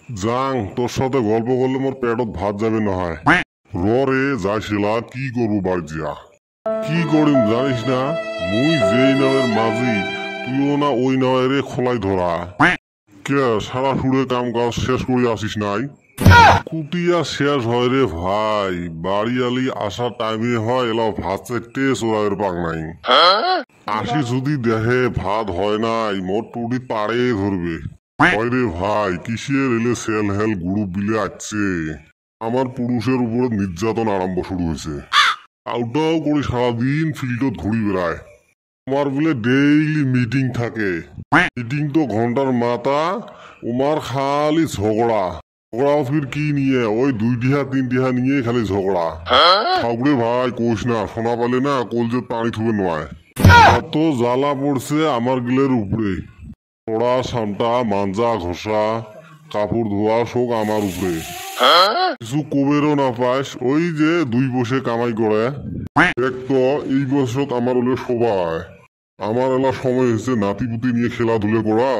জাং তোর সাথে গল্প করলে মোর পেটত ভাত যাবে না হয়। রে যাইছিলা কি করবো বাড়ি যা কি করিম জানিস না, মুই যেই নাওয়ের মাঝি তুইও না ওই নাওয়ের খোলাই ধরা। কে সারা সুরে কাম কাজ শেষ করে আসিস নাই? কুটিয়া শেষ হয় রে ভাই, বাড়ি আলি আসার টাইমে হয় এলাও ভাত চাইতে চোরাইয়ের পাক নাই। আসি যদি দেহে ভাত হয় নাই মোর টুটি পাড়ে ধরবে। হয় রে ভাই, কিসের এলে সেল হেল গ্রুপ বিলে আসছে, আমার পুরুষের উপরে নির্যাতন আরম্ভ শুরু হয়েছে। আউটাও করে সারাদিন ফিল্ডত ঘুরি বেড়ায়। আমার বলে ডেইলি মিটিং থাকে, মিটিং তো ঘন্টার মাথা, উমার খালি ঝগড়া। ঝগড়া ফির কি নিয়ে, ওই 2-3 নিয়ে খালি ঝগড়া। ঠাকুরে ভাই কোষ না, শোনা পালে না কলজে পানি থুবে নয়। এত জ্বালা পড়ছে আমার গিলের উপরে, পড়া সামটা মাঞ্জা ঘষা কাপড় ধোয়া শোক আমার উপরে। কিছু কবেরও না পাস, ওই যে 2 বসে কামাই করে। দেখ তো এই বছর আমার হলে সবাই, আমার এলা সময় হয়েছে নাতি পুতি নিয়ে খেলাধুলে করা,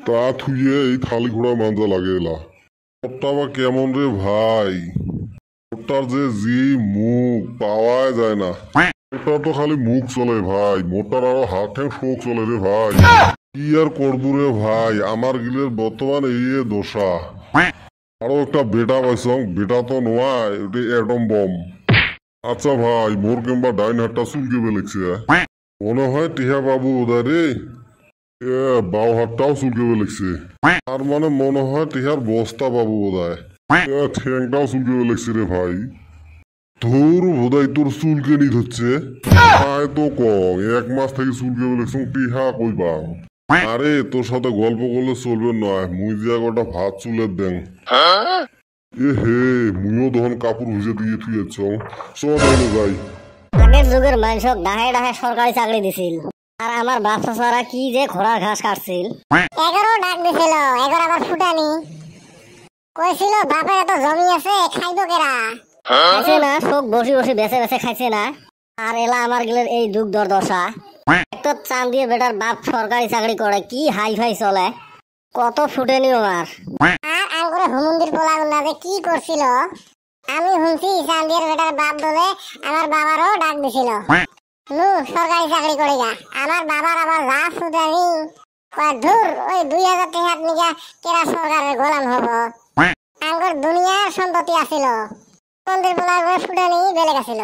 তা থুইয়ে এই থালি ঘোড়া মাঞ্জা লাগে এলা। ওটা বা কেমন রে ভাই, ওটার যে মুখ পাওয়া যায় না। ওটা তো খালি মুখ চলে ভাই, মোটার আরো হাত ঠ্যাং শোক চলে রে ভাই। কি আর করবো রে ভাই, আমার গিলের বর্তমান এই দশা। আরো একটা বেটা পাইছং, বেটা তো নয়, ওটা অ্যাটম বম। আচ্ছা ভাই, মোর কিংবা ডাইন হাতটা চুলকে বেলেছে, মনে হয় টিহা বাবু ওদা রে। বাও হাতটাও চুলকে বেলেছে, তার মানে মনে হয় টিহার বস্তা বাবু বোধহয়। ঠ্যাংটাও চুলকে বেলেছে রে ভাই। তোর বোধহয় তোর চুলকে নিত হচ্ছে, তো কম 1 মাস থেকে চুলকে বেলেছ টিহা কইবা। আরে তোর সাথে গল্প করলে চলবে নয়, মুই যে একটা ভাত চুলের দেন। এ হে, মুইও তখন কাপড় ভিজে দিয়ে থুয়েছ। চল যাই। আগের যুগের মানুষক ডাহে ডাহে সরকারি চাকরি দিছিল, আর আমার বাপ চাচারা কি যে ঘোড়ার ঘাস কাটছিল। 11 ডাক দিছিল, 11 আবার ফুটানি কইছিল বাপের এত জমি আছে খাইবো কেরা। খাইছে না, শোক বসে বসে বেছে বেছে খাইছে না। আর এলা আমার গিলের এই দুঃখ দুর্দশা। তো চান দিয়ে বেটার বাপ সরকারি চাকরি করে, কি হাই ফাই চলে, কত ফুটেনি আমার। আর আঙ্গুরে হুমুন্দির পোলাগুলা যে কি করছিল, আমি শুনছি চান্দিয়ার বেটার বাপ বলে আমার বাবারও ডাক দিছিল। নু সরকারি চাকরি করে গা, আমার বাবার আবার যা ফুটানি কয় ধুর, ওই 2000 টাকার নিগা কেরা সরকারের গোলাম হব। আঙ্গুর দুনিয়ার সম্পত্তি আছিল, মন্দির পোলাগুলো ফুটানি বেলে গেছিল।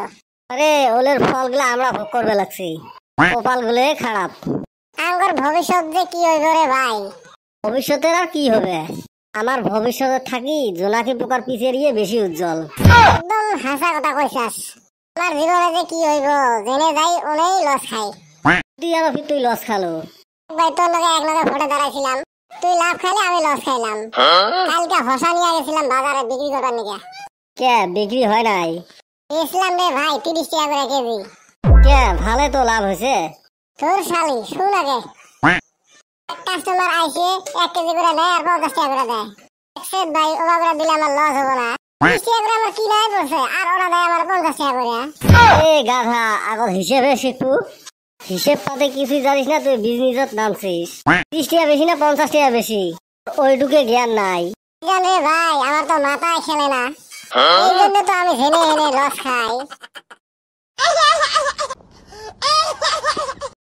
আরে ওলের ফলগুলো আমরা ভোগ করবে লাগছি, কপাল গুলো খারাপ। আঙ্গুর ভবিষ্যৎ যে কি হইব রে ভাই। ভবিষ্যতের আর কি হবে, আমার ভবিষ্যতে থাকি জোনাকি পোকার পিছেরিয়ে বেশি উজ্জ্বল। একদম হাসা কথা কইছাস। আমার জীবনে যে কি হইব, জেনে যাই ওনেই লস খাই। তুই আর তুই লস খালো ভাই, তোর লগে এক লগে ফটো দাঁড়াইছিলাম, তুই লাভ খাইলে আমি লস খাইলাম। কালকে হসা নিয়ে গেছিলাম বাজারে বিক্রি করার নিকে। কে বিক্রি হয় নাই? বেচলাম রে ভাই 30 টাকা করে কেজি। কে ভালো তো লাভ হয়েছে। তোর শালি শুন আগে, কাস্টমার আইসে 1 কেজি করে দেয় আর 50 টাকা করে দেয়। একসেট ভাই ওরা করে দিলে আমার লস হবো না? 30 টাকা করে আমার কিনাই পড়ছে, আর ওরা দেয় আমার 50 টাকা করে। এ গাধা, আগত হিসেবে শিখু, হিসেব পাতে কিছুই জানিস না, তুই বিজনেসত নামছিস। 30 টাকা বেশি না 50 টাকা বেশি, ওইটুকে জ্ঞান নাই। জান রে ভাই, আমার তো মাথায় খেলে না, এই জন্য তো আমি জেনে লস খাই।